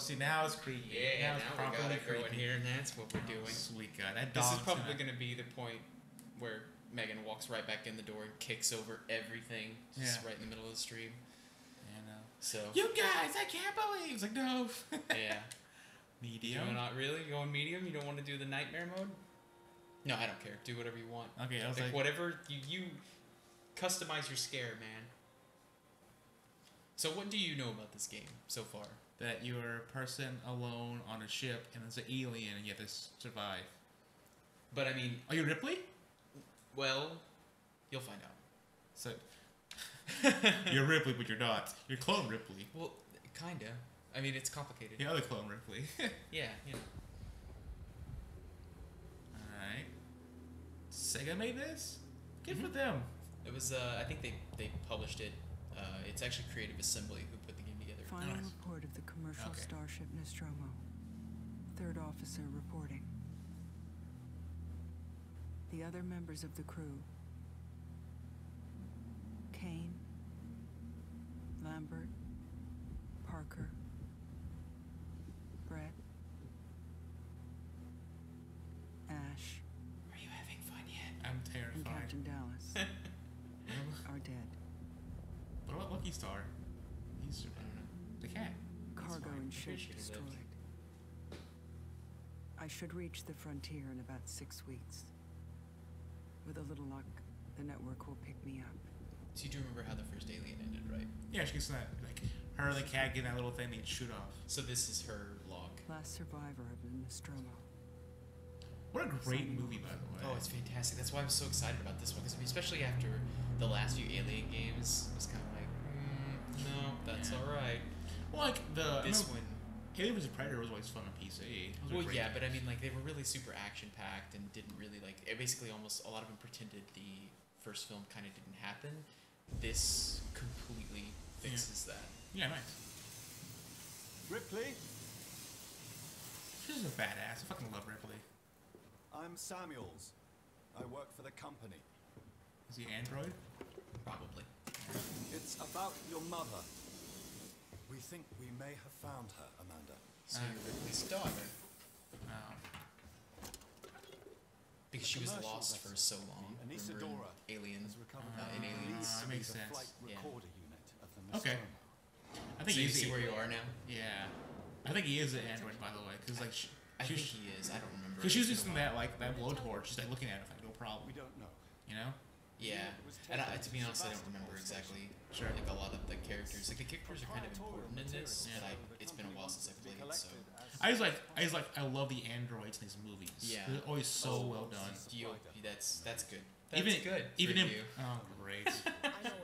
see, now it's creepy. Yeah, it's now we properly gotta go in creepy. here, and that's what we're doing. Sweet God, that This is dog's probably going to be the point where Megan walks right back in the door and kicks over everything, just right in the middle of the stream. So you guys, I can't believe. It's like no. Yeah. Medium. No, not really. You going medium? You don't want to do the nightmare mode? No, I don't care. Do whatever you want. Okay, I was like whatever you customize your scare, man. So what do you know about this game so far? That you're a person alone on a ship and there's an alien and you have to survive. But I mean, are you Ripley? Well, you'll find out. So you're Ripley, but you're not. You're clone Ripley. Well, kinda. I mean, it's complicated. The other clone Ripley. Yeah, you know. Alright. Sega made this? Good for them. It was, I think they published it. It's actually Creative Assembly who put the game together. Final report of the commercial starship Nostromo. Third officer reporting. The other members of the crew: Kane, Lambert, Parker, Brett, Ash. Are you having fun yet? I'm terrified. And Captain Dallas are dead. What about Lucky Star? He's the cat. Cargo and ship destroyed. I should reach the frontier in about 6 weeks. With a little luck, the network will pick me up. So you do remember how the first Alien ended, right? Yeah, she's not like her and the cat getting that little thing they'd shoot off. So this is her log. Last survivor of the Nostromo. What a great movie, by the way. Oh, it's fantastic. That's why I'm so excited about this one, because especially after the last few Alien games, it was kind of like, no, that's all right. Well, like this one. Alien vs. Predator was always fun on PC. Well, yeah, but I mean, like, they were really super action-packed and didn't really, like, it basically almost, a lot of them pretended the first film kind of didn't happen. This completely fixes that. Yeah, nice. Ripley? She's a badass. I fucking love Ripley. I'm Samuels. I work for the company. Is he Android? Probably. It's about your mother. We think we may have found her, Amanda. So you're Ripley's daughter. Oh. Because she was lost for so long. Isadora Aliens. in Aliens. That makes sense. Flight recorder unit of the Okay. I think so you see where you are now? Yeah. I think he is an android, by the way, because like I think he is. I don't remember. Because she was just in that that blowtorch, just like looking at it, like no problem. We don't know. You know? Yeah, and to be honest, I don't remember exactly. Sure. Like a lot of the characters, like the characters are kind of important in this, but it's been a while since I've played it, so. I love the androids in these movies. Yeah, they're always so well done. That's good. That's good. Even in great.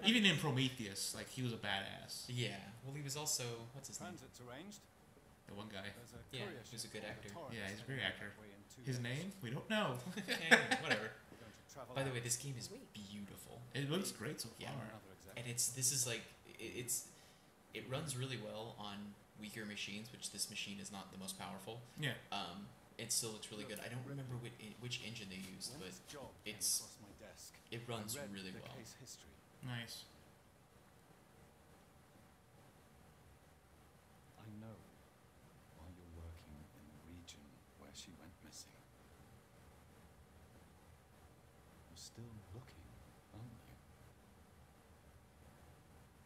Even in Prometheus, like he was a badass. Yeah. Well, he was also what's his name? Transit's arranged. The one guy. Yeah, he was a good actor. Yeah, he's a great actor. His name? We don't know. Whatever. By the way, this game is beautiful. It looks great so far. Yeah. And this is like it runs really well on weaker machines, which this machine is not the most powerful. Yeah. It still looks really good. I don't remember which engine they used, but it runs really well. Nice. I know while you're working in the region where she went missing. You're still looking, aren't you?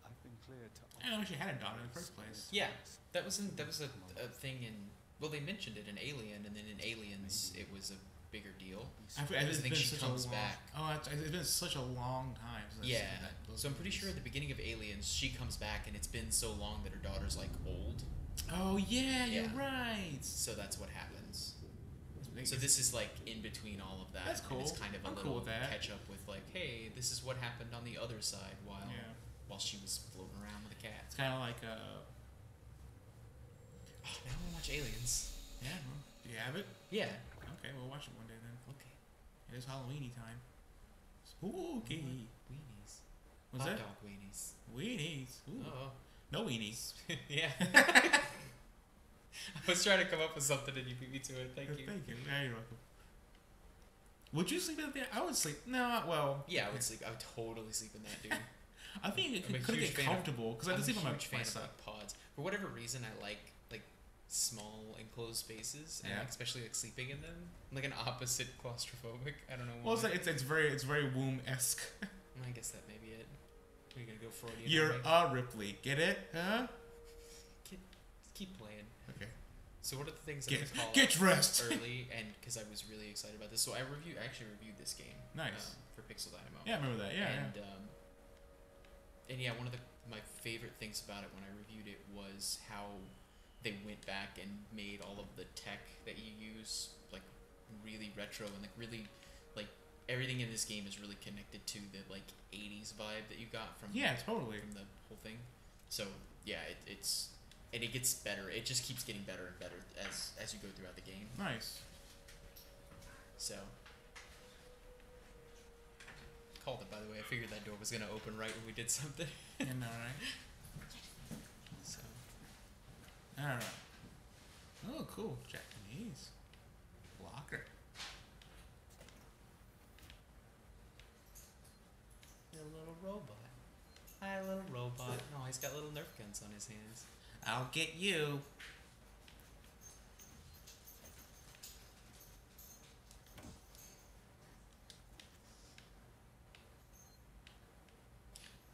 I've been cleared to. I don't know she had a daughter in the first place. Yeah, that was a thing in. Well, they mentioned it in Alien, and then in Aliens, it was a bigger deal. I think she comes back. Oh, it's been such a long time. Since yeah. So I'm pretty sure at the beginning of Aliens, she comes back, and it's been so long that her daughter's like old. Oh yeah, you're right. So that's what happens. So this is like in between all of that. That's cool. And it's kind of a I'm little cool with that. catch up with like, hey, this is what happened on the other side while she was floating around with a cat. It's kind of like Oh, now I want to watch Aliens. Yeah. Well, do you have it? Yeah. Okay, we'll watch it one day then. Okay. It is Halloweeny time. Spooky. Weenies. What's Hot that? dog weenies. Weenies. Ooh. Oh. No weenies. Yeah. I was trying to come up with something and you beat me to it. Thank you. Thank you. Yeah, you're welcome. Would you sleep in that? I would sleep. No, well. Yeah, I would sleep. I would totally sleep in that, dude. I think it could get comfortable because I have to sleep on my fan of like pods. For whatever reason, I like small enclosed spaces, and Yeah. like, especially like sleeping in them, like an opposite claustrophobic. I don't know why. Well, it's very womb-esque. I guess that may be it. We're gonna go Freudian. You're on me? a Ripley. Get it? Huh? Keep playing. Okay. So what are the things that I call Get dressed. early, and because I was really excited about this, so I actually reviewed this game. Nice. For Pixel Dynamo. Yeah, I remember that. Yeah. And yeah, one of my favorite things about it when I reviewed it was how they went back and made all of the tech that you use like really retro and like really like everything in this game is really connected to the like 80s vibe that you got from Totally. from the whole thing. So yeah, it's and it gets better. It just keeps getting better and better as you go throughout the game. Nice. So called it, by the way. I figured that door was gonna open right when we did something. You know, right? So All right. Oh, cool. Japanese. Locker. a little robot. Hi, little robot. Oh, he's got little Nerf guns on his hands. I'll get you.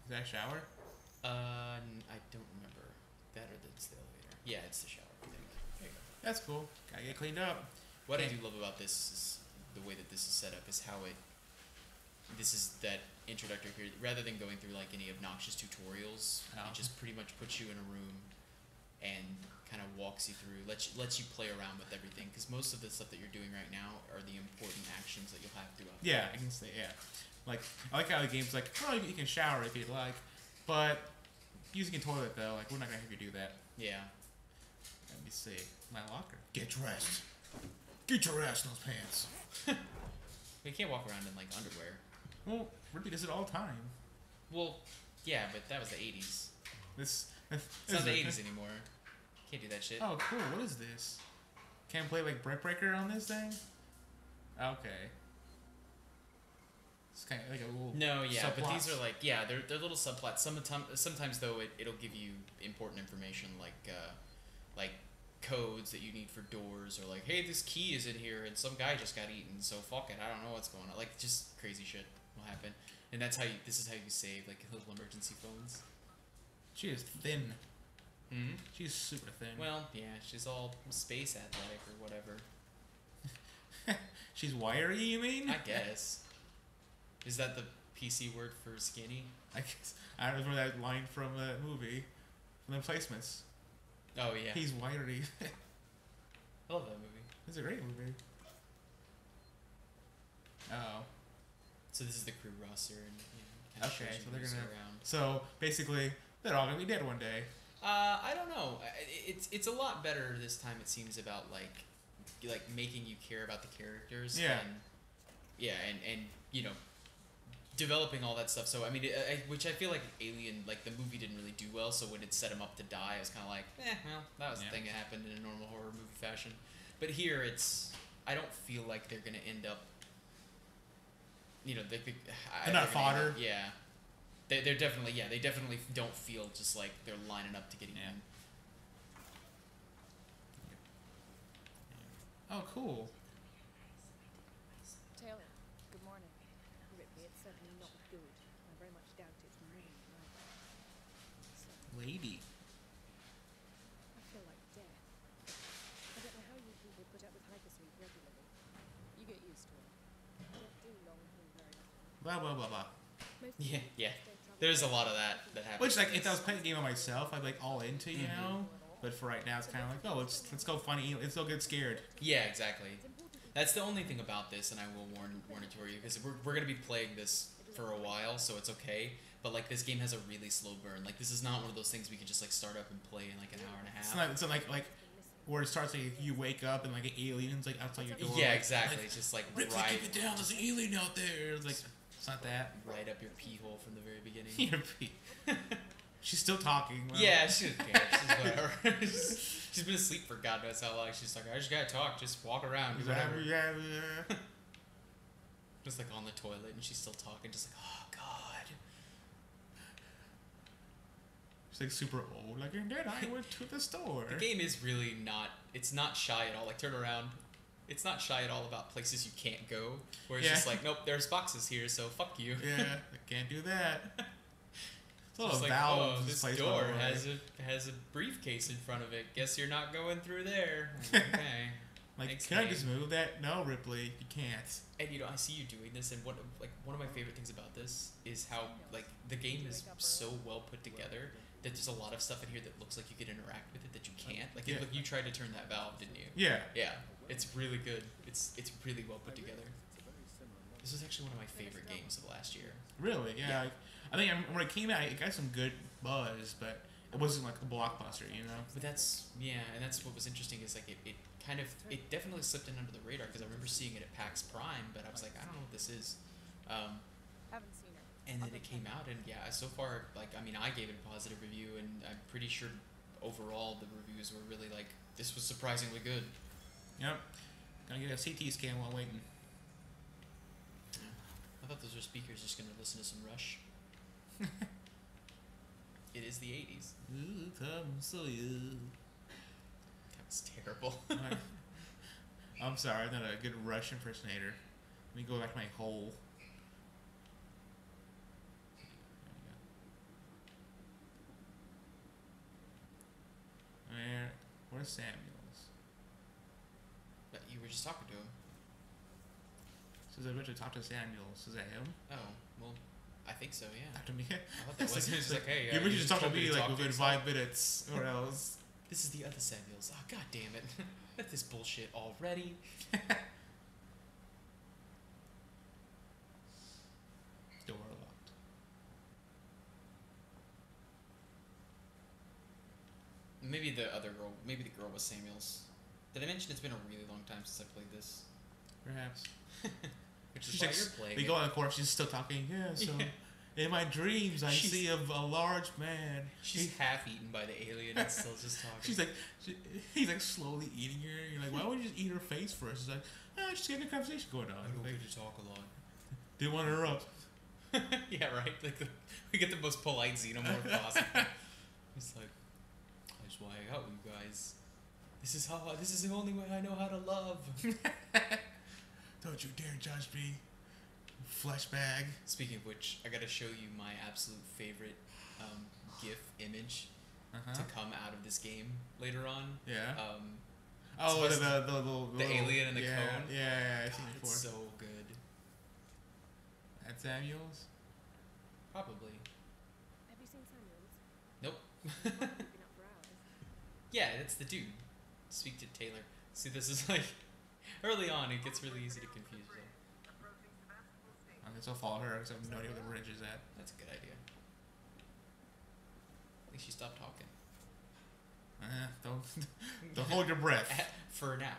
Is that a shower? I don't remember that or that's the elevator. Yeah, it's the shower. I think. There you go. That's cool. Gotta get cleaned up. What I Okay. do love about this is the way that this is set up is how this is that introductory period. Rather than going through like any obnoxious tutorials, Oh. it just pretty much puts you in a room and kind of walks you through, lets you play around with everything. Because most of the stuff that you're doing right now are the important actions that you'll have throughout. the Yeah, I game. can say, yeah. Like, I like how the game's like, oh, you can shower if you'd like, but using a toilet, though, like, we're not gonna have you do that. Yeah. Let me see. My locker. Get dressed. Get your ass in those pants. You can't walk around in like underwear. Well, Ripley does it all the time. Well, yeah, but that was the 80s. This It's not the 80s anymore. Can't do that shit. Oh, cool. What is this? Can't play, like, Brick Breaker on this thing? Okay. It's kind of like a little No, yeah, but these subplots. are like, yeah, they're little subplots. Sometimes though, it'll give you important information like codes that you need for doors, or like, hey, this key is in here and some guy just got eaten, so fuck it, I don't know what's going on. Like, just crazy shit will happen, and this is how you save like little emergency phones. She is thin. Hmm. She's super thin. Well, yeah, she's all space athletic or whatever. She's wiry, you mean? I guess. Is that the PC word for skinny? I guess. I remember that line from the movie, from the Placements. Oh yeah. He's wiry. I love that movie. It's a great movie. Oh. So this is the crew roster, and kind of Okay, shows you so they're who's gonna- around. So, basically, they're all gonna be dead one day. I don't know. It's a lot better this time. It seems about like making you care about the characters. Yeah. And you know, developing all that stuff. So I mean, which I feel like Alien, like the movie didn't really do well. So when it set him up to die, I was kind of like, well, that was Yeah. the thing that happened in a normal horror movie fashion. But here, I don't feel like they're gonna end up. You know, they're not gonna end fodder. up- yeah. They're definitely, they definitely don't feel just like they're lining up to get eaten. Oh, cool. Taylor, good morning. Ripley, it's certainly not good. I very much doubt it's me. So, Lady. I feel like death. I don't know how you people put up with hypersleep regularly. You get used to it. I don't do long haul very often. Blah, blah, blah, blah. Most Yeah, people yeah. stay troubled There's a with lot of that happens. Which, like, in if I was this. playing the game by myself, I'd be, like, all into, you know? But for right now, it's kind of like, oh, let's go funny. Let's go get scared. Yeah, exactly. That's the only thing about this, and I will warn it to you, because we're gonna be playing this for a while, so it's okay. But like this game has a really slow burn. Like this is not one of those things we can just like start up and play in like an hour and a half. It's not like where it starts like you wake up and like an alien's like outside your door. Yeah, like, exactly. Like, It's just like Ripley, right, keep it down. There's an alien out there. It's like it's not that. right up your pee hole from the very beginning. Your pee. She's still talking. Well, Yeah, she doesn't care. She's whatever. She's been asleep for God knows how long. She's like, I just gotta talk. Just walk around. Do whatever. Yeah. Just like on the toilet, and she's still talking. Just like, oh God. She's It's like super old. Like, and then I went to the store. The game is really not. It's not shy at all. Like turn around. It's not shy at all about places you can't go. Where it's just like, nope, there's boxes here, so fuck you. Yeah, I can't do that. It's a Just little like, valve. oh, this door has a briefcase in front of it. Guess you're not going through there. Okay. Like, Thanks, can I game. just move that? No, Ripley, you can't. And you know, I see you doing this, and one of my favorite things about this is how like the game is so well put together that there's a lot of stuff in here that looks like you could interact with it that you can't. Like, Yeah. look, you tried to turn that valve, didn't you? Yeah. Yeah, it's really good. It's really well put together. This was actually one of my favorite games of last year. Really? Yeah. Like, I think when it came out, it got some good buzz, but it wasn't like a blockbuster, you know? But that's and that's what was interesting is like it definitely slipped in under the radar because I remember seeing it at PAX Prime, but I was like, I don't know what this is. Haven't seen her. And then it came out, and yeah, so far, like, I mean, I gave it a positive review, and I'm pretty sure overall the reviews were really like, this was surprisingly good. Yep. Gonna get a CT scan while waiting. I thought those were speakers just gonna listen to some Rush. It is the 80s. Ooh, come so you. That was terrible. I'm sorry, I'm not a good Rush impersonator. Let me go back to my hole. Where's Samuels? But you were just talking to him. Says I went to talk to Samuels. Is that him? Oh, well, I think so, yeah. Talk to me. I thought that was. It was like, hey, you just talk to told me like talk to within yourself. 5 minutes or else. This is the other Samuels. Oh, god damn it. Let this bullshit already. Door locked. Maybe the other girl. Maybe the girl was Samuels. Did I mention it's been a really long time since I played this? Perhaps. Which is She's why like, you're playing. we it. go on the course, she's still talking. Yeah, so in my dreams, I She's- see a large man. She's half eaten by the alien and still just talking. She's like, he's like slowly eating her. You're like, why would you just eat her face first? She's like, just getting a conversation going on. I don't Like, get to talk a lot. didn't want to interrupt. Yeah, right. Like we get the most polite Xenomorph possible. He's like, I just want to hang out with you guys. This is the only way I know how to love. Don't you dare judge me, flesh bag. Speaking of which, I gotta show you my absolute favorite GIF image to come out of this game later on. Yeah. Oh, the the alien and the yeah, cone. Yeah, I've seen it It's before. so good. At Samuels. Probably. Have you seen Samuels? Nope. You've been up for hours. Yeah, that's the dude. Speak to Taylor. See, this is like early on. It gets really easy to confuse. Though. I guess I'll follow her because I have no idea where the bridge is at. That's a good idea. At least she stopped talking. Don't hold your breath. For now.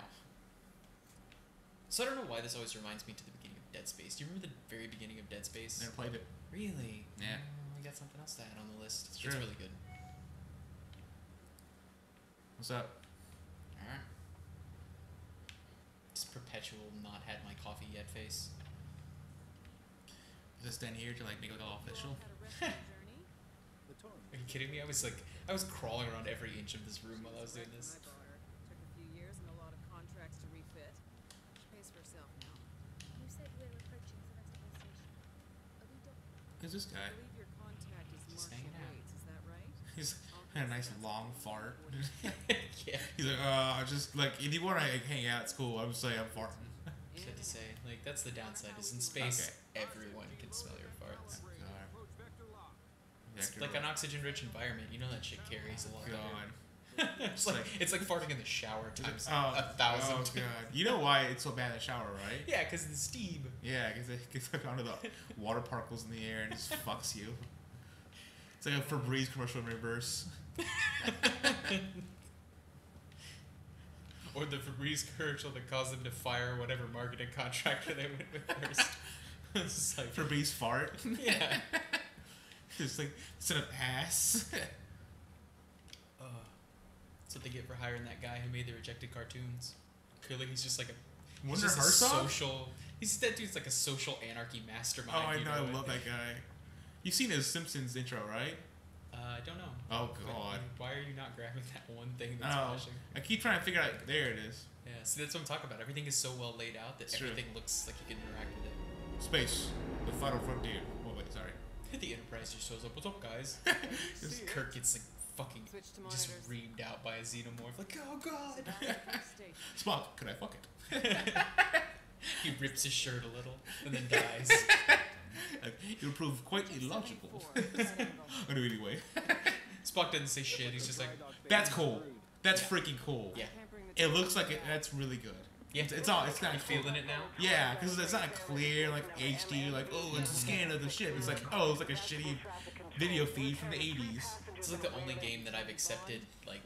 So I don't know why this always reminds me to the beginning of Dead Space. Do you remember the very beginning of Dead Space? Never played it. Really? Yeah. Oh, I got something else to add on the list. It's It's true. really good. What's up? Alright. Just perpetual not had my coffee yet face. Just stand here to like make it all official. Had a rescue journey. The torrent. Are you kidding me? I was crawling around every inch of this room while I was doing this. I bought her. Took a few years and a lot of contracts to refit. She pays for herself now. You said we're approaching Sevastopol Station. Are we done? Who's this I guy? believe your contact is Just Marshall hanging out. Waits, is that right? He's I'll had a guess nice that's long the fart. Yeah. He's like, just like if you want to hang out, it's cool. I'm just saying I'm farting. Just had to say, like, that's the downside. Is in space, everyone can smell your farts. God. It's Vector like an roll. oxygen-rich environment. You know that shit carries a lot. God. It's like farting in the shower times Oh, 1,000. Oh god. You know why it's so bad in the shower, right? Yeah, because the steam. Yeah, because it gets like onto the water particles in the air and just fucks you. It's like a Febreze commercial in reverse. Or the Febreze commercial that caused them to fire whatever marketing contractor they went with first. It's just like, Febreze fart. yeah. Just like instead of ass. That's what they get for hiring that guy who made the rejected cartoons. Clearly, he's just like a. Wonder he's just a Herzog? social. That dude's like a social anarchy mastermind. Oh, I you know. I and- love that guy. You've seen his Simpsons intro, right? don't know. Oh But god. why are you not grabbing that one thing that's Oh, flashing? I keep trying to figure out. There it is. Yeah, see, that's what I'm talking about. Everything is so well laid out that It's true. everything looks like you can interact with it. Space, the final frontier. Oh wait, sorry. The Enterprise just shows up. What's up, guys? Just Kirk gets like fucking Switch to just monitors. reamed out by a xenomorph. Like, oh god! Station. Spock, could I fuck it? He rips his shirt a little and then dies. It would prove quite illogical. 74. Anyway, Spock doesn't say shit. He's just like, that's cool. That's Yeah. freaking cool. yeah, Can't bring the It looks like it. That's really good. yeah. It's all. It's not You feeling it now? Yeah, because it's not clear like HD. Like oh, it's a scan of the ship. It's like oh, it's like a shitty video feed from the 80s. It's like the only game that I've accepted like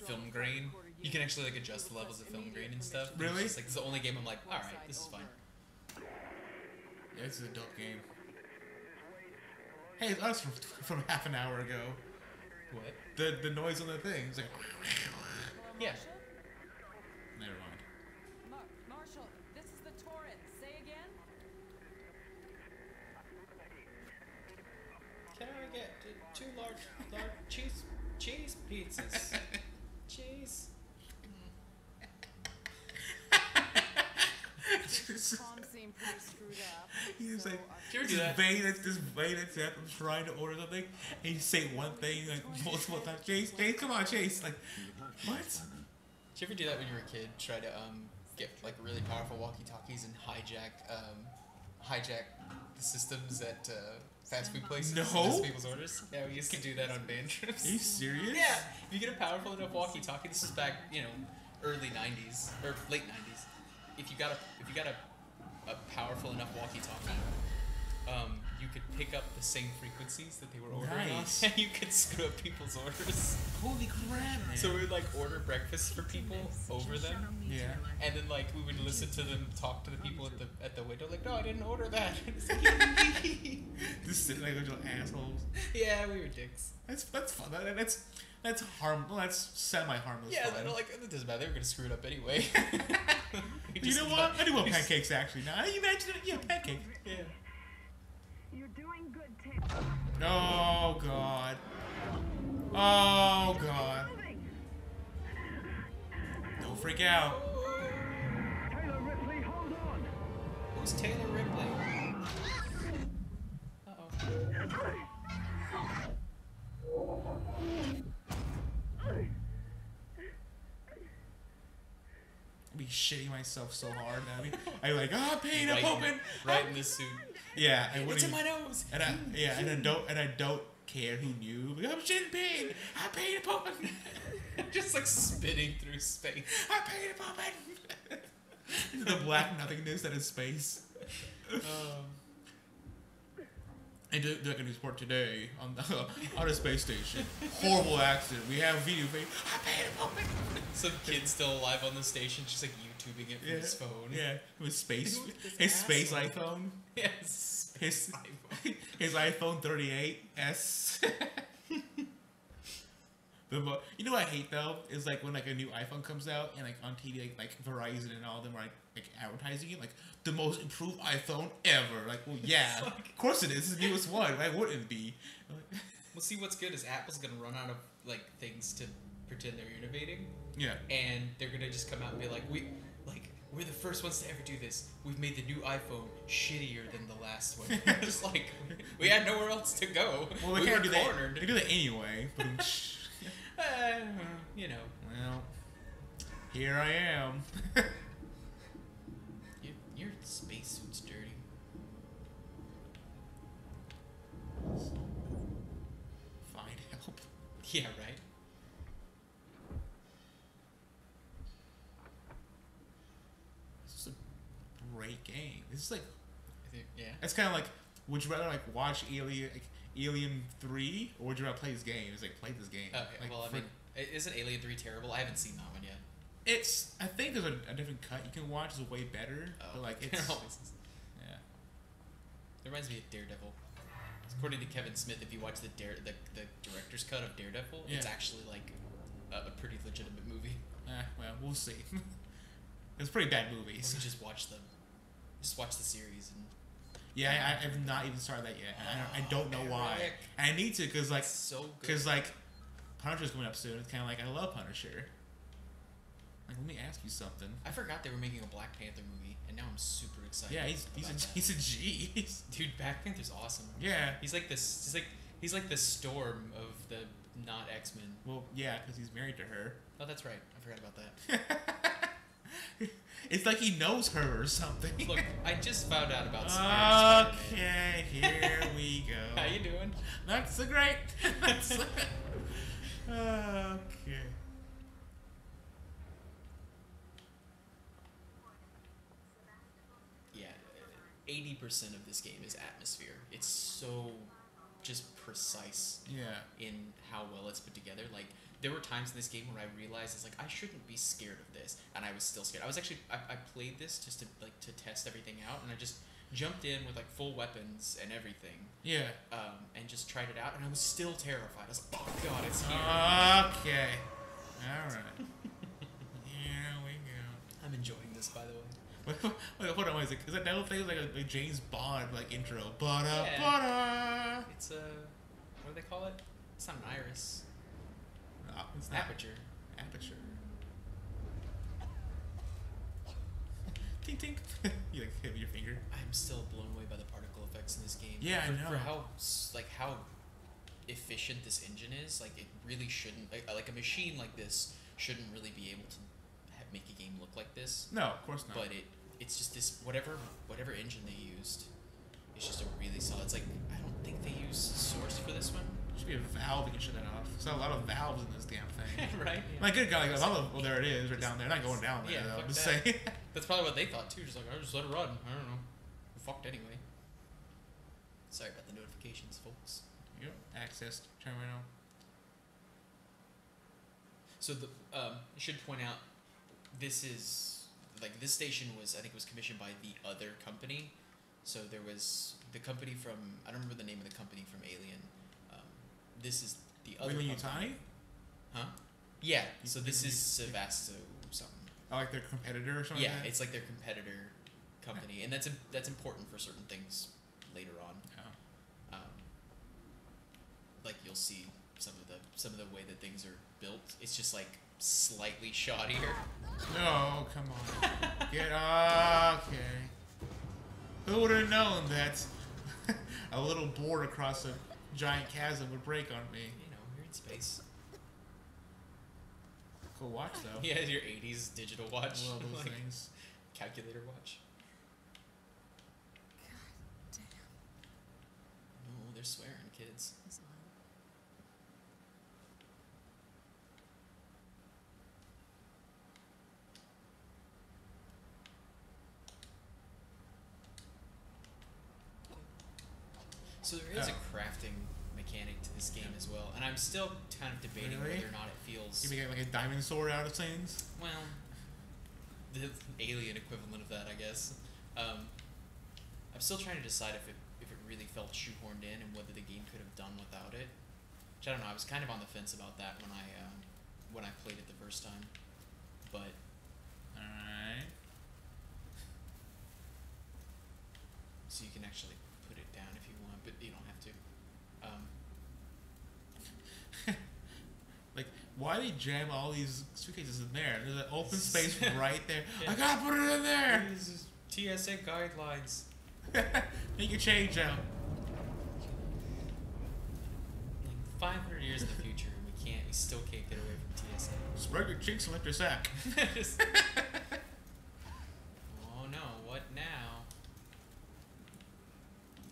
film grain. You can actually like adjust the levels of film grain and stuff. Really? It's like it's the only game I'm like, all right, this is fine. Yeah, this is a dope game. Hey, it's us from half an hour ago. What? The noise on the thing. It's like. Yeah. Never mind. Marshall, this is the Torrent. Say again. Can I get two large cheese pizzas? Cheese. Tom seemed pretty screwed up. He was so like, Did you ever do that? this vain attempt of trying to order something, and you say one thing like multiple times. Chase, come on, Chase. Like, what? Did you ever do that when you were a kid? Try to get like really powerful walkie-talkies and hijack the systems at fast food places. No. And miss people's orders. Yeah, we used to do that on band trips. Are you serious? Yeah, if you get a powerful enough walkie-talkie, this is back, early '90s or late '90s. If you got a powerful enough walkie-talkie, you could pick up the same frequencies that they were ordering Nice. on, and you could screw up people's orders. Holy crap, man. So we would like order breakfast for people over them, yeah. and then like we would listen to them talk to the people at the window, like, no, I didn't order that. Just sitting like a bunch of assholes. Yeah, we were dicks. That's fun. That's harmless. Well, that's semi-harmless. Yeah, fun. they're like, it doesn't matter. They were gonna screw it up anyway. We You just know what? I do want we just- pancakes actually. Now you imagine it. Yeah, pancake. Yeah. You're doing good, Taylor. Oh god. Oh god. Don't freak out. Taylor Ripley, hold on. Who's Taylor Ripley? Uh-oh. I'd be shitting myself so hard. I'd be like, oh, pain, I'm Right in- hoping. Right in the suit. Yeah, I It's wouldn't. in my even- nose. And I don't care who knew. Like, I'm shitting pain. I'm pain, I'm hoping. Just like spinning through space. I'm pain, I'm hoping. Into the black nothingness that is space. And do like a news report today on a space station. Horrible accident. We have video feed. I'm pain, I'm hoping. Some kid still alive on the station, just like YouTubing it from his phone. Yeah, his space, Who is this his space asshole? iPhone, Yes. his his iPhone 38s. You know what I hate though is like when like a new iPhone comes out and like on TV like Verizon and all of them are like advertising it like the most improved iPhone ever. Like, well, yeah, of course it is. It's the newest one. Why wouldn't it be? Well, see, what's good is Apple's gonna run out of like things to pretend they're innovating, Yeah. and they're gonna just come out and be like, we're the first ones to ever do this. We've made the new iPhone shittier than the last one. Just like we had nowhere else to go. Well, they we can't were do that. cornered. They do that anyway. But You know, well, here I am. your spacesuit's dirty. Find help. Yeah, right. This is a great game. This is like Yeah. it's kind of like would you rather like watch Alien 3 or would you rather play this game? It's like play this game. Okay. Like, Well, I mean, isn't Alien 3 terrible? I haven't seen that one yet. it's I think there's a different cut you can watch. It's way better. But like there it's always is. yeah. It reminds me of Daredevil. According to Kevin Smith, if you watch the director's cut of Daredevil, it's Yeah. actually like a pretty legitimate movie. Well, we'll see. It's pretty bad Or movies. you just watch the series and Yeah, I have not even started that yet. I don't know why. Eric. And I need to, because like, It's so good. because like, Punisher's coming up soon. It's kind of like I love Punisher. Like, let me ask you something. I forgot they were making a Black Panther movie, and now I'm super excited. Yeah, he's a G. Dude, Black Panther's awesome. Yeah. He's like this. He's like the Storm of the not X-Men. Well, yeah, because he's married to her. Oh, that's right. I forgot about that. It's like he knows her or something. Look, I just found out about Spider-Man. Okay, here we go. How you doing? Not so great. Not so... Okay. Yeah, 80% of this game is atmosphere. It's so just precise Yeah. in how well it's put together. Like, there were times in this game where I realized it's like I shouldn't be scared of this, and I was still scared. I played this just to test everything out, and I just jumped in with like full weapons and everything, Yeah. and just tried it out, and I was still terrified. I was like, oh god, it's here. Okay. All right. Here we go. I'm enjoying this, by the way. Wait, hold on. Is that devil thing like a James Bond like intro? Bada Yeah. bada. It's a what do they call it? It's not an iris. It's not. Aperture. Aperture. Tink tink. You like hit with your finger. I'm still blown away by the particle effects in this game. Yeah, I for, know. For how efficient this engine is, like it really shouldn't. Like a machine like this shouldn't really be able to make a game look like this. No, of course not. But it's just this whatever engine they used. It's just a really solid. It's like I don't think they use Source for this one. Should be a valve you can shut that off. There's not a lot of valves in this damn thing. Right? Yeah. My good God, like, well, there it is, right down there. Not going down there, Yeah, though. fuck I'm just that. saying. That's probably what they thought too. Just like I just let it run. I don't know. We're fucked anyway. Sorry about the notifications, folks. Yep, access terminal. So the I should point out, this is like this station was I think it was commissioned by the other company. So there was the company from I don't remember the name of the company from Alien. This is the other. Wait, company. Utani? Huh? Yeah. You- So this you- is Sevasto something. I like their competitor or something. Yeah, like that? it's like their competitor company, and that's important for certain things later on. Oh. Like you'll see some of the way that things are built. It's just like slightly shoddier. No, come on. Get okay. Who would have known that a little board across a giant chasm would break on me? You know, you're in space. Cool watch though. Yeah, your 80s digital watch. I love those like, things. calculator watch. Damn. Oh, they're swearing, kids. That's all. So there is a crafting mechanic to this game as well, and I'm still kind of debating Really? whether or not it feels You make like a diamond sword out of things. well, the alien equivalent of that, I guess. I'm still trying to decide if it really felt shoehorned in and whether the game could have done without it. Which I don't know. I was kind of on the fence about that when I played it the first time, but All right. so you can actually put it down if you want, but you don't have to. Like, why they jam all these suitcases in there? There's an open space right there. Yeah. I gotta put it in there. This is TSA guidelines. Make a change out. Like 500 years in the future, and we still can't get away from TSA. Spread your cheeks and lift your sack. Just- oh no, what now?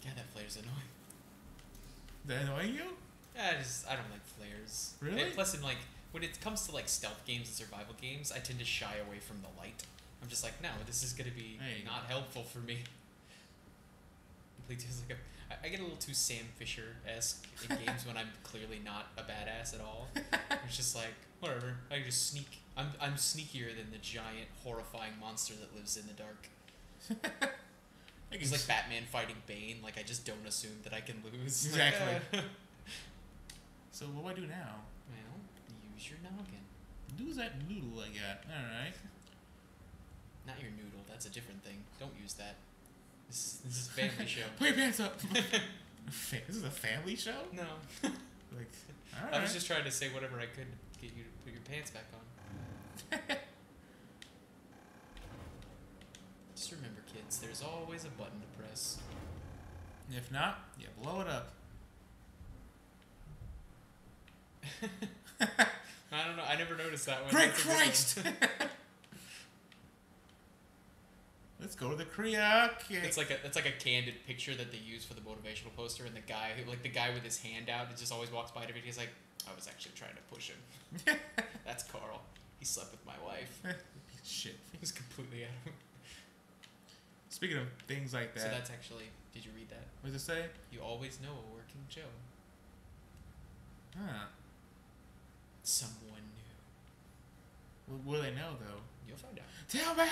God, that flare's annoying. That annoying you? I don't like flares. Really? And plus, in like when it comes to like stealth games and survival games, I tend to shy away from the light. I'm just like, no, this is gonna be Hey. not helpful for me. I get a little too Sam Fisher-esque in games when I'm clearly not a badass at all. It's just like, whatever, I can just sneak. I'm sneakier than the giant, horrifying monster that lives in the dark. It's like Batman fighting Bane. Like, I just don't assume that I can lose. Exactly. Like, So what do I do now? well, use your noggin. Do that noodle I got. All right. Not your noodle. That's a different thing. Don't use that. This is a family show. Put your pants up. This is a family show? No. Like, alright. I was just trying to say whatever I could to get you to put your pants back on. Just remember, kids, there's always a button to press. If not, you blow it up. I don't know. I never noticed that one. Great That's a good one. Christ! Let's go to the Kriya. It's like a candid picture that they use for the motivational poster, and the guy with his hand out, and just always walks by every day. He's like, I was actually trying to push him. That's Carl. He slept with my wife. Shit. He was completely out of it. Speaking of things like that. So that's actually. Did you read that? What does it say? You always know a working show. Huh. Someone new. What do they know though? You'll find out. Tell me!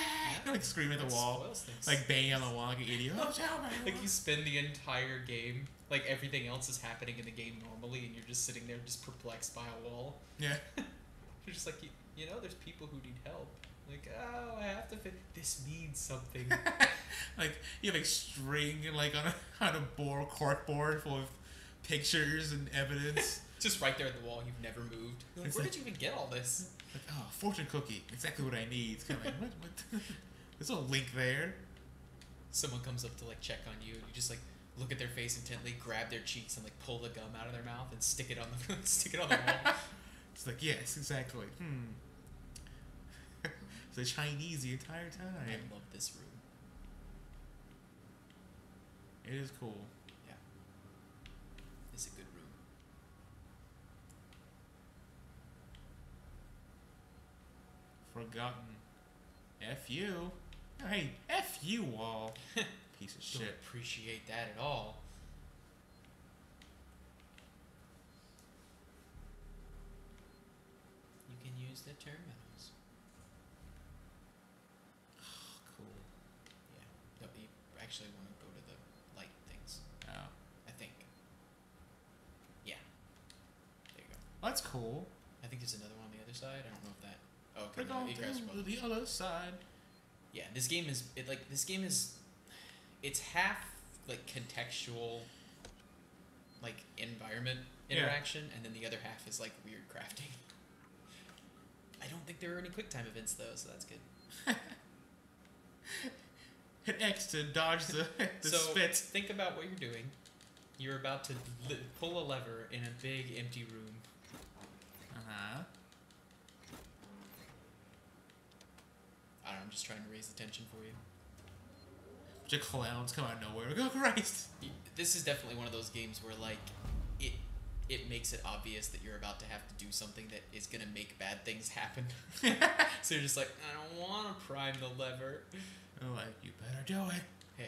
Like screaming at the That wall. spoils things. Like banging on the wall like an idiot. Oh, tell me! Like you spend the entire game, like everything else is happening in the game normally, and you're just sitting there just perplexed by a wall. Yeah. You're just like, you know, there's people who need help. Like, oh, I have to fit. This means something. Like you have like string like on a board cork board full of pictures and evidence. Just right there at the wall, you've never moved. You're like, It's where like- did you even get all this? Like, oh, fortune cookie. Exactly what I need. It's kind of like, what? There's no link there. Someone comes up to like check on you, and you just like look at their face intently, grab their cheeks, and like pull the gum out of their mouth and stick it on the wall. It's like, yes, exactly. It's a Chinese the entire I time. love this room. It is cool. Yeah, it's a good room. Forgotten. F you. Oh, hey, F you all. Piece of Don't shit. appreciate that at all. You can use the terminals. Cool. Yeah. No, you actually want to go to the light things, Oh. I think. Yeah. There you go. That's cool. I think there's another one on the other side. I don't know if that. Oh, okay. We're No, going you guys are to both. the other side. Yeah, this game is it's half like contextual, like environment Yeah. interaction, and then the other half is like weird crafting. I don't think there are any QuickTime events though, so that's good. Hit X to dodge the So spit. think about what you're doing. You're about to pull a lever in a big empty room. Uh-huh. I don't know, I'm just trying to raise the tension for you. Bunch of clowns come out of nowhere. Oh, Christ. This is definitely one of those games where like it makes it obvious that you're about to have to do something that is gonna make bad things happen. So you're just like, I don't want to prime the lever. Oh, like, you better do it. Yeah.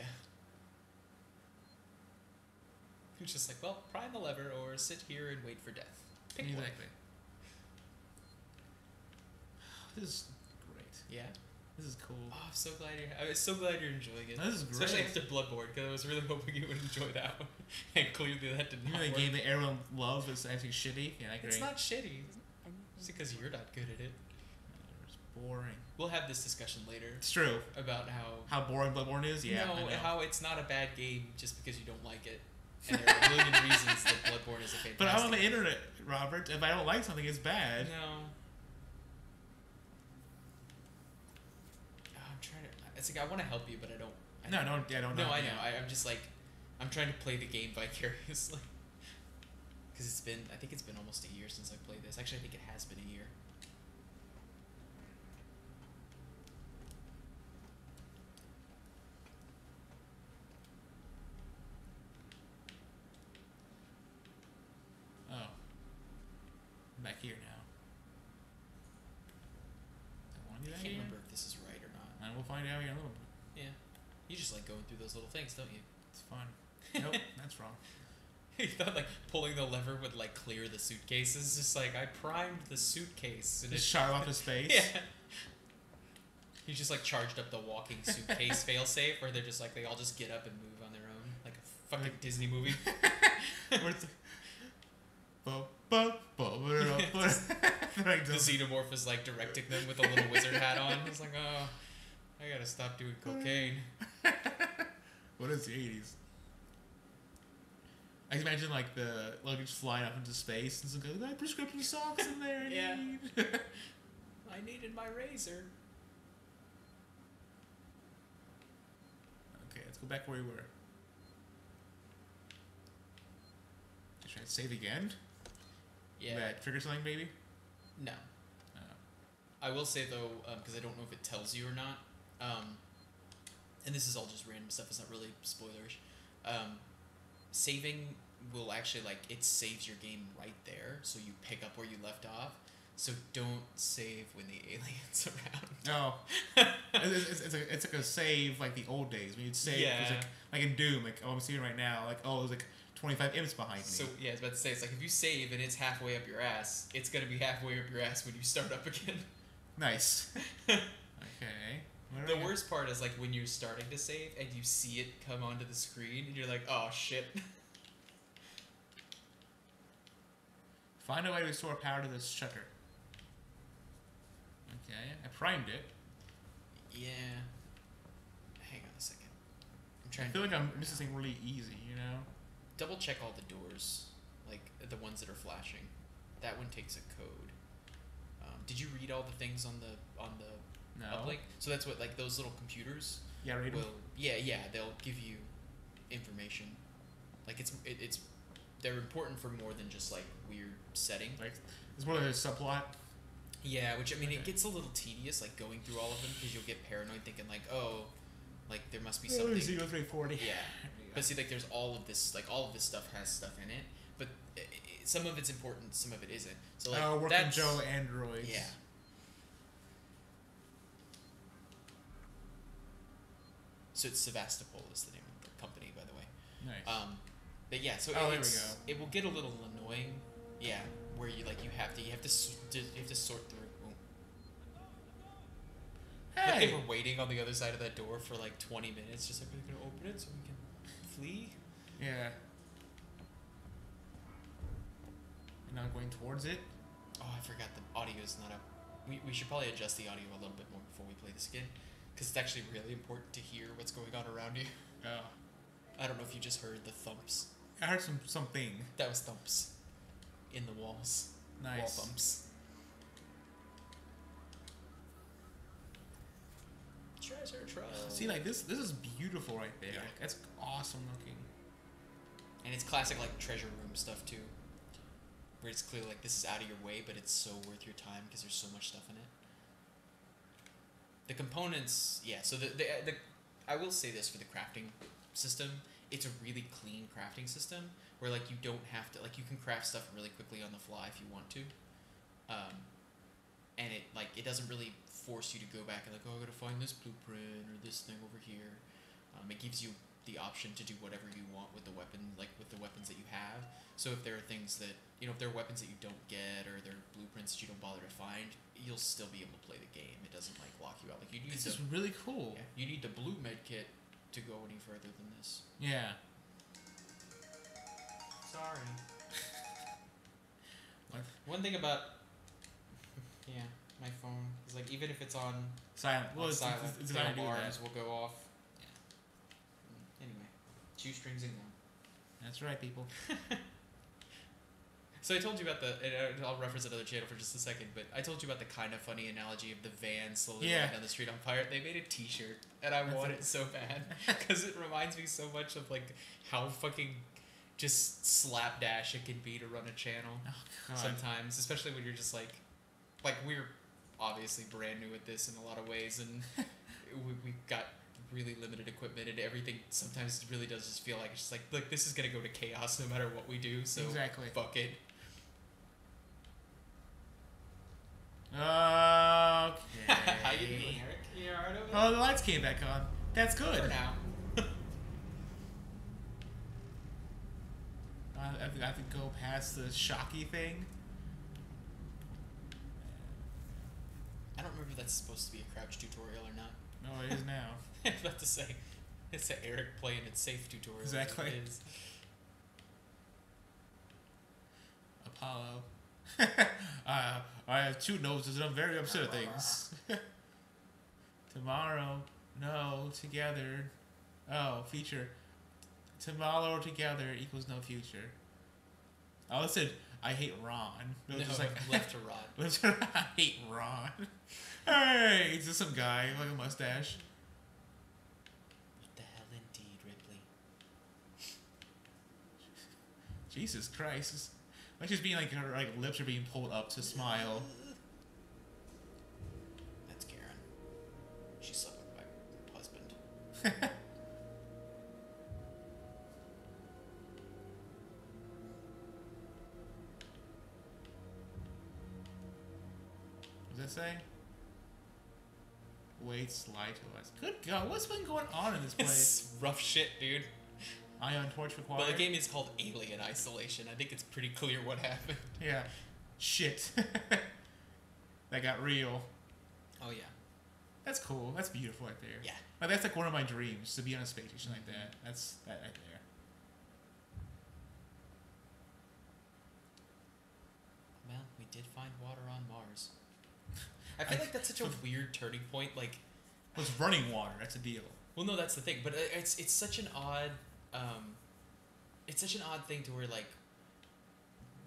You're just like, well, prime the lever or sit here and wait for death. Pick one. Exactly. This is great. Yeah. This is cool. Oh, I'm so glad you're enjoying it. This is great. Especially after Bloodborne, because I was really hoping you would enjoy that one. And clearly that did You not know the work. game that everyone loves is actually shitty? Yeah, I agree. It's not shitty. Anything It's because you're not good at it. It's boring. We'll have this discussion later It's true. about how How boring Bloodborne is? Yeah, no, I know. how it's not a bad game just because you don't like it. And there are a million reasons that Bloodborne is a fantastic But I'm on the game. internet, Robert. If I don't like something, it's bad. No. Oh, I'm trying to. It's like I want to help you, but I don't. No, don't. Yeah, don't. No, I yeah. know. I'm just like, I'm trying to play the game vicariously. Because I think it's been almost a year since I played this. Actually, I think it has been a year. Oh. I'm back here now. I want I you can't here? remember if this is right or not. And we'll find out here in a little bit. Yeah. You just like going through those little things, don't you? It's fun. Nope, that's wrong. You thought like pulling the lever would like clear the suitcases. Just like I primed the suitcase and Just it shot off his face. Yeah. You just like charged up the walking suitcase failsafe where they're just like they all just get up and move on their own like a fucking Disney movie. Where it's like, The Xenomorph is like directing them with a little wizard hat on. It's like, oh, I gotta stop doing cocaine. What is the 80s? I can imagine like the luggage flying up into space and some guy like, prescription socks in there. Yeah. Need. I needed my razor. Okay, let's go back where we were. Just try to save again. Yeah. That trigger something, maybe. No. I will say though, because I don't know if it tells you or not, and this is all just random stuff. It's not really spoilers. Saving will actually it saves your game right there, so you pick up where you left off. So don't save when the alien's around. Oh, it's like a save like the old days when you'd save. Yeah. Like in Doom, like I'm seeing right now, like there's like 25 imps behind me. So yeah, I was about to say, it's like if you save and it's halfway up your ass, it's gonna be halfway up your ass when you start up again. Nice. Okay. Where The are we worst part is like when you're starting to save and you see it come onto the screen and you're like, oh shit. Find a way to restore power to this shutter. Okay, I primed it. Yeah. Hang on a second. I'm I trying feel to like I'm missing something really easy, you know? double check all the doors, like the ones that are flashing. That one takes a code. Did you read all the things on the No. uplink? So that's what like those little computers Yeah, read will. Yeah, they'll give you information. Like it's they're important for more than just like weird setting. Like, it's more like a subplot. Yeah, which I mean, Okay. it gets a little tedious, like going through all of them, because you'll get paranoid thinking like, oh, like there must be something. 0340. Yeah, but see, like there's all of this stuff has stuff in it, but some of it's important, some of it isn't. So like Working that's Joe androids. yeah. So it's Sevastopol is the name of the company, by the way. Nice. But yeah, so Oh, there we it's, go. it will get a little annoying. Yeah, where you have to sort through. Like Hey! they were waiting on the other side of that door for like 20 minutes, just like we're gonna open it so we can flee. Yeah. And now I'm going towards it. Oh, I forgot the audio is not up. We should probably adjust the audio a little bit more before we play this again, because it's actually really important to hear what's going on around you. Oh. I don't know if you just heard the thumps. I heard something. That was thumps in the walls. Nice. Wall thumps. Treasure trove. See, like this is beautiful right there. Yeah. Like, that's awesome looking. And it's classic like treasure room stuff too, where it's clear like this is out of your way, but it's so worth your time because there's so much stuff in it. The components, yeah. So the I will say this for the crafting system, it's a really clean crafting system where like you don't have to like you can craft stuff really quickly on the fly if you want to, and it doesn't really force you to go back and like, oh, I gotta find this blueprint or this thing over here. It gives you the option to do whatever you want with the weapon, like with the weapons that you have. So if there are things that if there are weapons that you don't get or there are blueprints that you don't bother to find, you'll still be able to play the game. It doesn't like lock you out. Like you need This is really cool. yeah, you need the blue med kit to go any further than this. Yeah. Sorry. What? One thing about my phone is like even if it's on Silent. Well, it's silent, it's the designed to do alarms that. will go off. Anyway, shoestrings and gum. That's right, people. So I told you about and I'll reference another channel for just a second, but I told you about the kind of funny analogy of the van slowly Yeah. going down the street on fire. They made a T-shirt, and I want it so bad because it reminds me so much of like how fucking just slapdash it can be to run a channel Oh god. sometimes, especially when you're just like we're obviously brand new at this in a lot of ways, and we've got really limited equipment, and everything sometimes really does just feel like it's just like, look, this is gonna go to chaos no matter what we do, so Exactly. fuck it. Okay. How you doing, Eric? You alright over there? Oh, the lights came back on. That's good. For now. I have to go past the shocky thing. I don't remember if that's supposed to be a crouch tutorial or not. No, it is now. I was about to say, it's an Eric playing it safe tutorial. Exactly. It is. Apollo. I have two noses and I'm very upset at things. Tomorrow. No. Together. Oh, feature. Tomorrow together equals no future. Oh, it said I hate Ron. It was No, just like left to rot. I hate Ron. Hey, is this some guy with like a mustache? What the hell, indeed, Ripley? Jesus Christ! Like she's being like her like lips are being pulled up to smile. That's Karen. She slept with my husband. What does that say? Waits lie to us. Good God, what's been going on in this place? It's rough shit, dude. Ion torch required. Well, the game is called Alien Isolation. I think it's pretty clear what happened. Yeah. Shit. That got real. Oh yeah. That's cool. That's beautiful right there. Yeah. Like, that's like one of my dreams, to be on a space station like that. That's that right there. Well, we did find water on Mars. I feel like that's such a weird turning point. Like, Well, it's running water. That's a deal. well, no, that's the thing. But it's such an odd, it's such an odd thing to where like,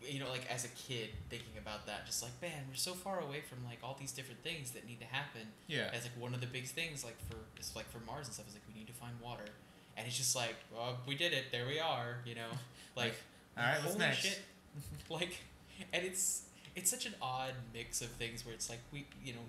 you know, like as a kid thinking about that, just like, man, we're so far away from like all these different things that need to happen. Yeah. As like one of the big things, like for Mars and stuff, is like we need to find water, and it's just like, well, we did it. There we are. You know, like, All right, what's holy next? shit. Like, and it's such an odd mix of things where it's like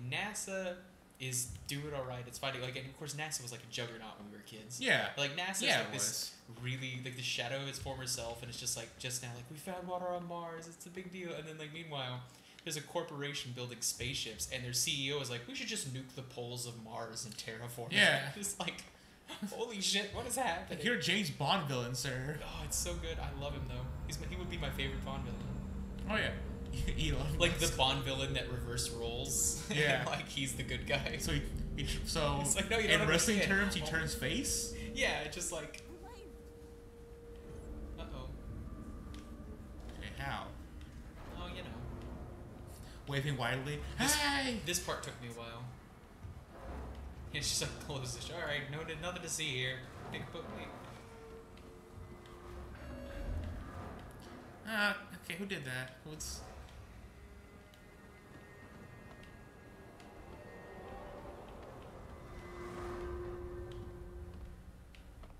NASA is doing all right. It's finding like, and of course NASA was like a juggernaut when we were kids. Yeah. Like NASA's Yeah, like it this really like the shadow of its former self, and it's just like just now like we found water on Mars. It's a big deal. And then like meanwhile, there's a corporation building spaceships, and their CEO is like, we should just nuke the poles of Mars and terraform. Yeah. It's like, holy shit, what is happening? Like, you're a James Bond villain, sir. Oh, it's so good. I love him though. He would be my favorite Bond villain. Oh yeah. Elon. Like the Musk. Bond villain that reverse roles. Yeah. Like he's the good guy. So It's like, no, you don't in wrestling understand. terms, he turns face. Yeah, just like. Uh oh. Okay, how? Oh, you know. Waving wildly. This- Hey! This part took me a while. It's just like close this. All right, nothing to see here. Big book me. Okay, who did that? What's...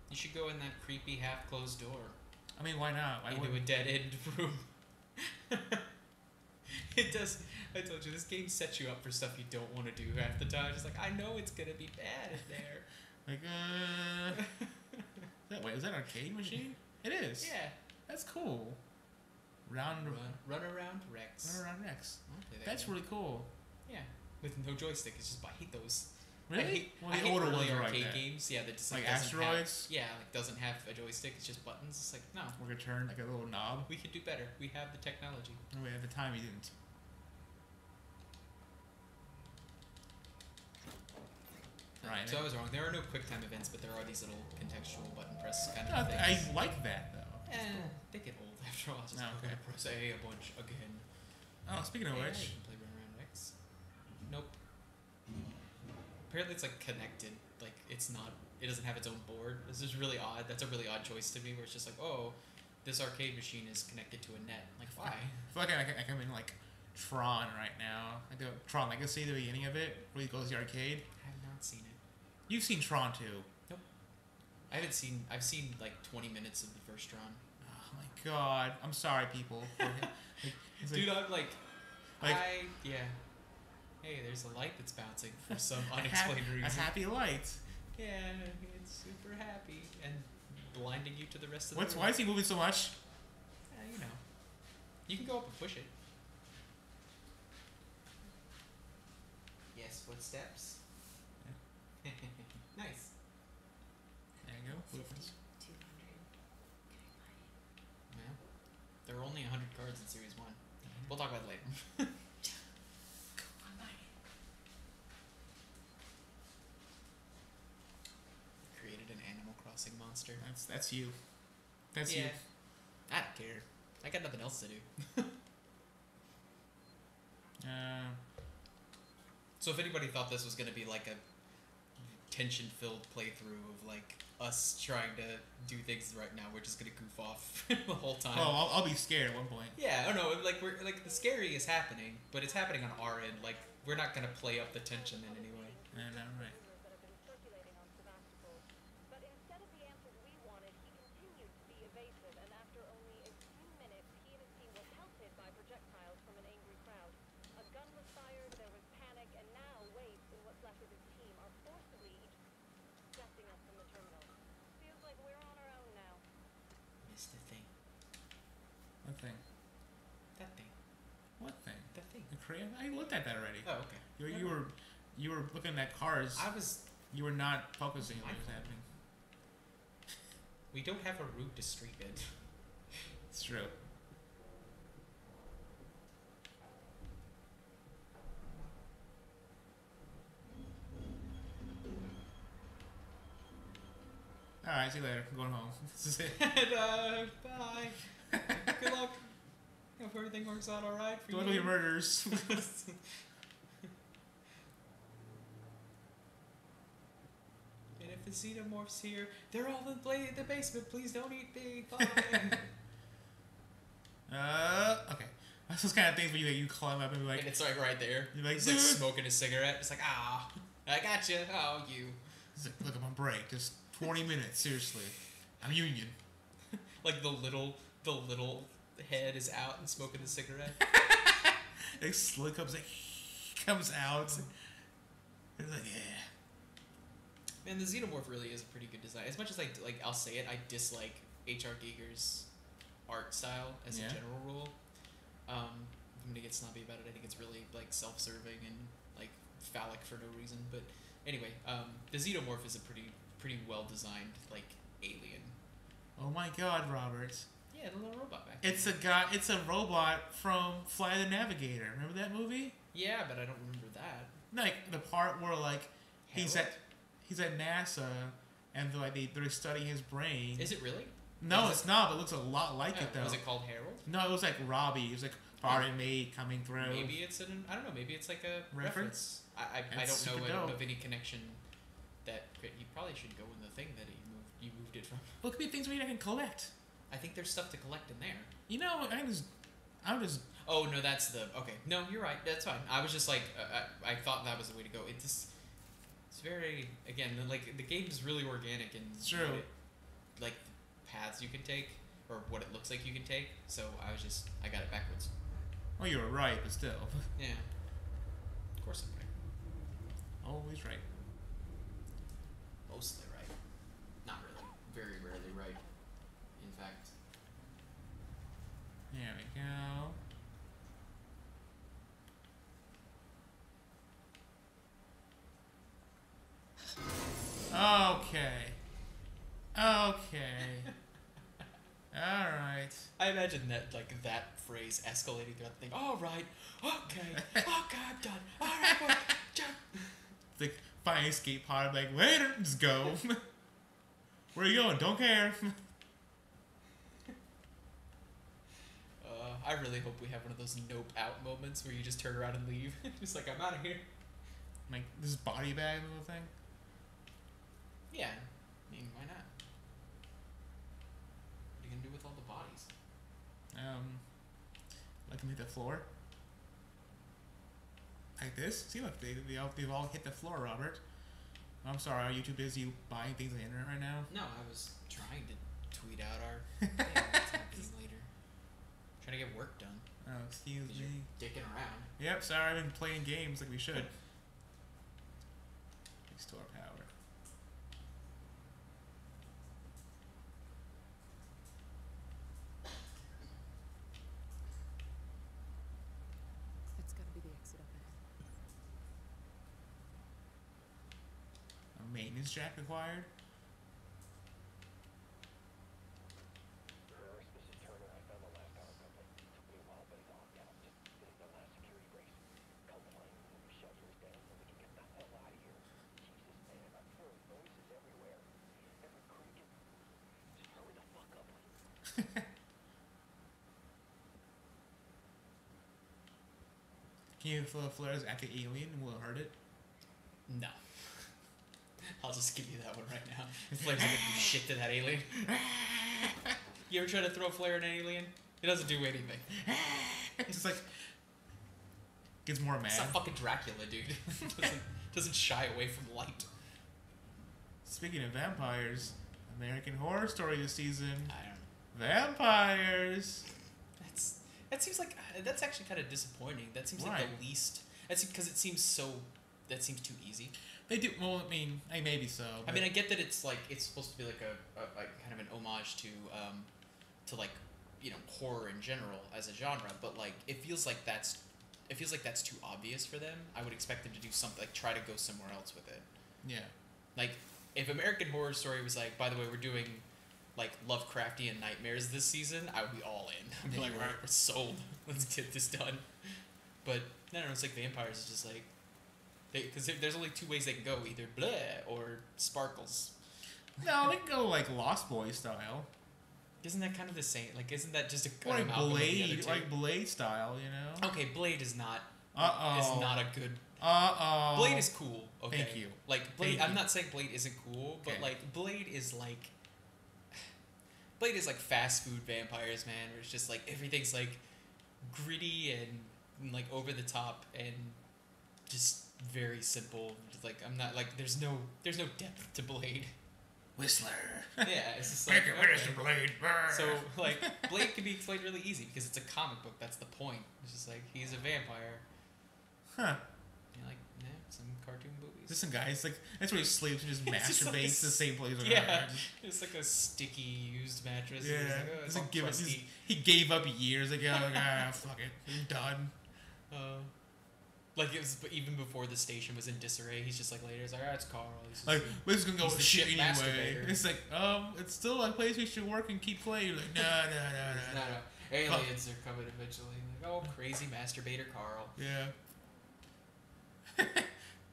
You should go in that creepy half-closed door I mean, why not? Why into wouldn't... a dead-end room. It does. I told you, this game sets you up for stuff you don't want to do half the time. Just like, I know it's gonna be bad in there. Like, wait, is that an arcade machine? It is. Yeah. That's cool. Run around Rex. Run around Rex. I'll play that That's game. really cool. Yeah. With no joystick. It's just, I hate those. Really? I hate, Well, I the hate older early ones are like arcade that. games. Yeah, that just Like doesn't Asteroids? Have, yeah, like doesn't have a joystick. It's just buttons. It's like, no, We're gonna turn like a little knob. we could do better. We have the technology. Oh, wait, at the time he didn't. Right. So I was wrong. There are no quick time events, but there are these little contextual button press kind No, of I things. like that though. They get old after a while. Just Oh, okay. gonna press A a bunch again. Oh, speaking of Yeah, which, you can play Run Around Rex. Nope. Apparently it's like connected. Like it's not. It doesn't have its own board. This is really odd. That's a really odd choice to me. Where it's just like, oh, this arcade machine is connected to a net. Like why? I feel like I'm in like Tron right now. Like Tron, like I see the beginning of it where he goes to the arcade. I have not seen it. You've seen Tron too. Nope. I haven't seen. I've seen like 20 minutes of the first Tron. Oh my god. I'm sorry, people. It's Dude, I'm like, like- yeah. Hey, there's a light that's bouncing for some a unexplained a reason. happy light. Yeah, it's super happy and blinding you to the rest of What's the why room. is he moving so much? You know, you can go up and push it. Yes, footsteps. Nice. There you go. Movements. 200. Well, there are only 100 cards in Series 1. We'll talk about it later. Created an Animal Crossing monster. That's you. That's you. I don't care. I got nothing else to do. So if anybody thought this was going to be like a tension-filled playthrough of like us trying to do things right now. We're just gonna goof off the whole time. Well, I'll be scared at one point. Yeah, I don't know. Like we're like the scary is happening, but it's happening on our end. Like we're not gonna play up the tension in any way. Yeah, no, right. That have been circulating on Sebastopol. But instead of the answers we wanted, he continued to be evasive, and after only a few minutes, he and his team were pelted by projectiles from an angry crowd. A gun was fired, there was panic, and now Waits and what's left of his team are forcibly ejecting us from the terminal. Feels like we're on our own now. Missed the thing. What thing? That thing. What thing? That thing. The crane? I looked at that already. Oh, okay. You were looking at cars. I was. You were not focusing on what was happening. We don't have a route to street it. It's true. Alright, see you later. I'm going home. This is it. And, bye. Good luck. Hope everything works out alright for Don't you. do your murders. And if the Xenomorph's here, they're all in the basement. Please don't eat me. Bye. Okay. That's those kind of things where you climb up and be like, And it's like right there. You're like, He's like "Dude." smoking a cigarette. It's like, ah, I got you. Oh, you. it's like, look, I'm on break. Just 20 minutes, seriously. I'm union. Like the little head is out and smoking a cigarette. Like Slick comes out. It's like, yeah. Man, the Xenomorph really is a pretty good design. As much as I'll say it, I dislike H.R. Giger's art style as Yeah. a general rule. I'm gonna get snobby about it. I think it's really like self-serving and like phallic for no reason. But anyway, the Xenomorph is a pretty well designed like alien. Oh my God, Robert. Yeah, the little robot back. It's a guy. It's a robot from Fly the Navigator. Remember that movie? Yeah, but I don't remember that. Like the part where like he's Harold? at NASA and they're studying his brain. Is it really? No, Is it's it- not. But it looks a lot like it though. Was it called Harold? No, it was like Robbie. It was like foreign maid coming through. Maybe it's I don't know. Maybe it's like a Reference? I That's don't know. super I don't know dope. of any connection that you probably should go in the thing that you moved it from. Well, it could be things where I can collect. I think there's stuff to collect in there. You know, I'm just. Oh no, that's the okay. No, you're right. That's fine. I was just like I thought that was the way to go. It's very again like the game is really organic and It's true. like paths you can take or what it looks like you can take. So I got it backwards. Well, you were right, but still. Yeah. Of course I'm right. Always right. Mostly right. Not really. Very rarely right. In fact. There we go. Okay. Alright. I imagine that phrase escalating throughout the thing. All right. Okay. Okay, I'm done. All right. Well, jump. It's like, find escape pod, like, later, just go. Where are you going? Don't care. I really hope we have one of those nope out moments where you just turn around and leave. Just like, I'm out of here. Like, this body bag little thing. Yeah. I mean, why not? What are you going to do with all the bodies? Let them hit the floor. Like this? See, look, they've all hit the floor, Robert. I'm sorry, are you too busy buying things on the internet right now? No, I was trying to tweet out our what's happening later. Trying to get work done. Oh, excuse 'Cause me. you're dicking around. Yep, sorry, I've been playing games like we should. Restore power. That's gotta be the exit up ahead. A maintenance jack required? First, this is Turner. I found the last power couple. Took me a while, but it's all down. Just this is the last security brace. Come on, move the shelters down so we can get the hell out of here. Jesus, man, I'm hearing noises everywhere. Every creaking. Just hurry the fuck up. Can you throw flares at the alien and will it hurt it? No. I'll just give you that one right now. Flare's not gonna do shit to that alien. You ever try to throw flare at an alien? It doesn't do anything. It's just like gets more mad. It's not fucking Dracula, dude. doesn't shy away from light. Speaking of vampires, American Horror Story this season. I don't know. Vampires. That seems like that's actually kind of disappointing. That seems like Why? the least. That's because it seems so. That seems too easy. They do. Well, I mean, maybe so. I mean, I get that it's like it's supposed to be like a kind of an homage to like, you know, horror in general as a genre, but like it feels like that's too obvious for them. I would expect them to do something like try to go somewhere else with it. Yeah. Like if American Horror Story was like, by the way, we're doing like Lovecraftian nightmares this season, I would be all in. I'd be like, all right, we're sold. Let's get this done. But no, it's like vampires. It's just like because there's only two ways they can go: either bleh or sparkles. No, they can go like Lost Boys style. Isn't that kind of the same? Like, isn't that just a Like amalgam of the other Blade, two? like Blade style, you know? Okay, Blade is not. Uh-oh. Is not a good. Uh-oh. Blade is cool. Okay. Thank you. Like Blade, Thank I'm you. not saying Blade isn't cool, but Okay. like Blade is like. Blade is like fast food vampires, man. Where it's just like everything's like gritty and like over the top and just very simple. Just, like I'm not like there's no depth to Blade. Whistler. Yeah, it's just like Make it okay. Whistler Blade. Brr. So like Blade can be explained really easy because it's a comic book. That's the point. It's just like he's a vampire. Huh. You're like, yeah, some cartoon movies. Just some guys like that's where he sleeps and just It's just like masturbates the same place. Over yeah, and it's like a sticky used mattress. Yeah. It's like, oh, it's It's all like give it, crusty. he gave up years ago. Like, fuck it. I'm done. Like it was even before the station was in disarray. He's just like later. He's like, it's Carl. He's just Like, we're just gonna go he's with the shit shit anyway. masturbator. It's like, it's still a place we should work and keep playing. Like, no. no. Aliens are coming eventually. Like, oh, crazy masturbator Carl. Yeah.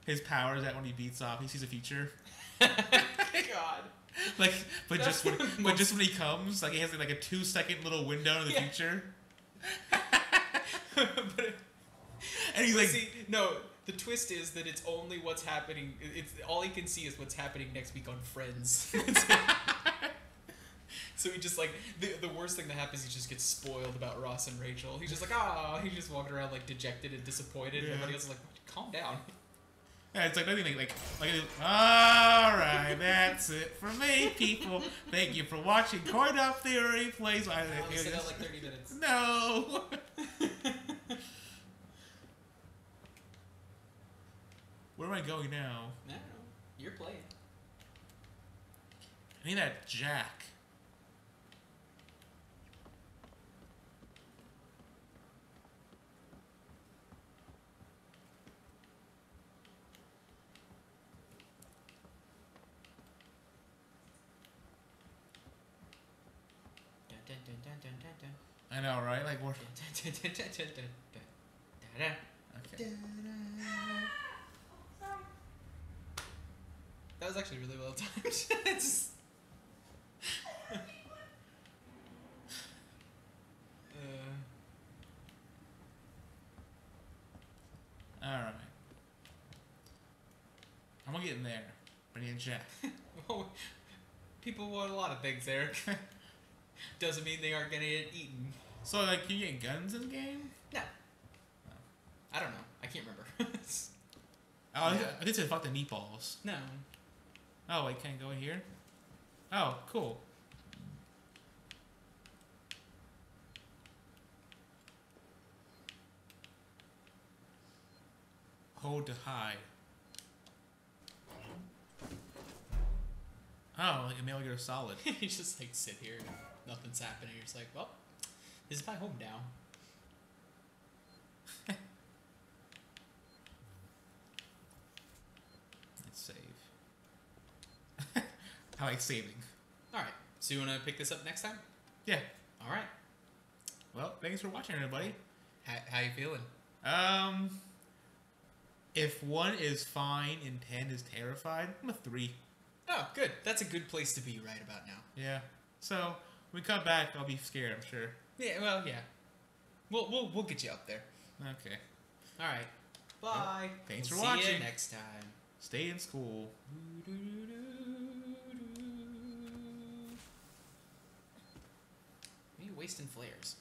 His power is that when he beats off, he sees a future. God. Like, but That's just when, the but just when he comes, like he has like a 2-second little window in the Yeah. future, But and he's like, see, no. The twist is that it's only what's happening. It's all he can see is what's happening next week on Friends. So he just like the worst thing that happens, he just gets spoiled about Ross and Rachel. He's just like he's just walking around like dejected and disappointed. Yeah. Everybody else is like, calm down. yeah, it's like nothing like all right, that's it for me, people. Thank you for watching Coin Up Theory plays. I only said that like 30 minutes. No. Where am I going now? No, you're playing. I need that jack. I know, right? Like we're okay. That was actually really well timed. It's All right. I'm gonna get in there. I need a jack. well, people want a lot of things, Eric. Doesn't mean they aren't gonna get eaten. So, like, can you get guns in the game? No. I don't know. I can't remember. Oh, Yeah. I did say fuck the meatballs. No. Oh, wait, can't go in here? Oh, cool. Hold to hide. Oh, like a Metal Gear Solid. You just like sit here and nothing's happening. You're just like, well, this is my home now. Let's save. I like saving. All right. So you want to pick this up next time? Yeah. All right. Well, thanks for watching, everybody. How you feeling? If 1 is fine and 10 is terrified, I'm a 3. Oh, good. That's a good place to be right about now. Yeah. So when we come back, I'll be scared, I'm sure. Yeah. Well, yeah. We'll get you up there. Okay. All right. Bye. Thanks for See watching. you next time. Stay in school. Maybe wasting flares.